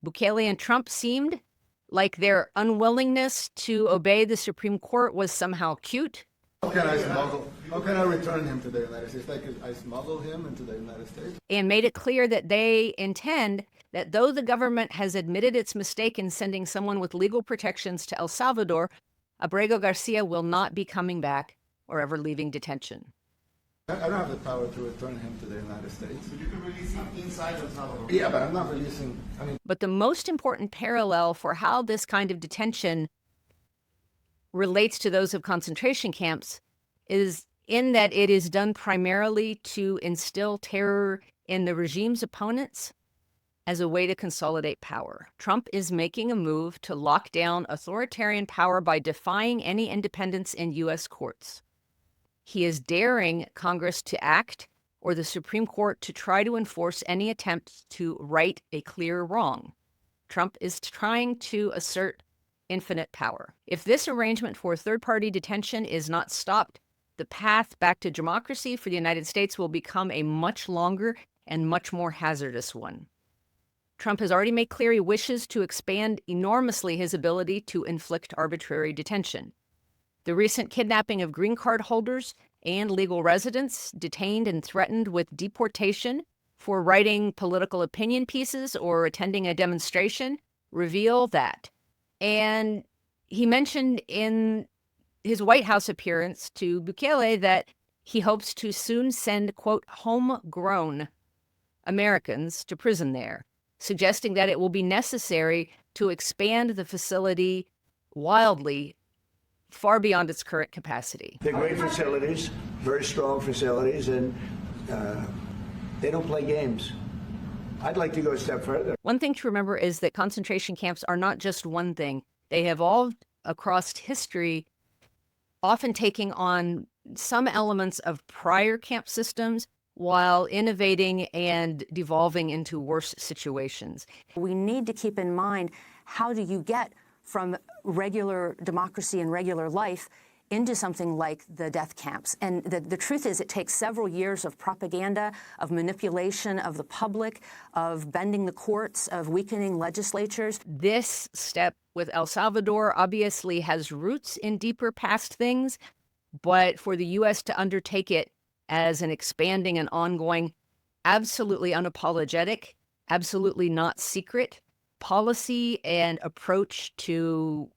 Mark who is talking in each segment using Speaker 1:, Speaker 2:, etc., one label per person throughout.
Speaker 1: Bukele and Trump seemed like their unwillingness to obey the Supreme Court was somehow cute.
Speaker 2: How can I return him to the United States? Like I smuggle him into the United States?
Speaker 1: And made it clear that they intend that though the government has admitted its mistake in sending someone with legal protections to El Salvador, Abrego Garcia will not be coming back or ever leaving detention.
Speaker 2: I don't have the power to return him to the United States.
Speaker 3: But you can release him inside El Salvador.
Speaker 2: Yeah, but I'm not releasing,
Speaker 1: But the most important parallel for how this kind of detention relates to those of concentration camps is in that it is done primarily to instill terror in the regime's opponents as a way to consolidate power. Trump is making a move to lock down authoritarian power by defying any independence in U.S. courts. He is daring Congress to act or the Supreme Court to try to enforce any attempt to right a clear wrong. Trump is trying to assert infinite power. If this arrangement for third-party detention is not stopped, the path back to democracy for the United States will become a much longer and much more hazardous one. Trump has already made clear he wishes to expand enormously his ability to inflict arbitrary detention. The recent kidnapping of green card holders and legal residents detained and threatened with deportation for writing political opinion pieces or attending a demonstration reveal that. And he mentioned in his White House appearance to Bukele that he hopes to soon send, quote, homegrown Americans to prison there, suggesting that it will be necessary to expand the facility wildly far beyond its current capacity.
Speaker 4: They're great facilities, very strong facilities, and they don't play games. I'd like to go a step further.
Speaker 1: One thing to remember is that concentration camps are not just one thing. They have evolved across history, often taking on some elements of prior camp systems while innovating and devolving into worse situations.
Speaker 5: We need to keep in mind, how do you get from regular democracy and regular life into something like the death camps? And the truth is, it takes several years of propaganda, of manipulation of the public, of bending the courts, of weakening legislatures.
Speaker 1: This step with El Salvador obviously has roots in deeper past things, but for the U.S. to undertake it as an expanding and ongoing, absolutely unapologetic, absolutely not secret policy and approach to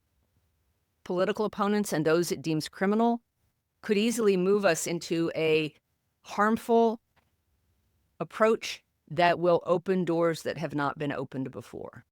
Speaker 1: political opponents and those it deems criminal could easily move us into a harmful approach that will open doors that have not been opened before.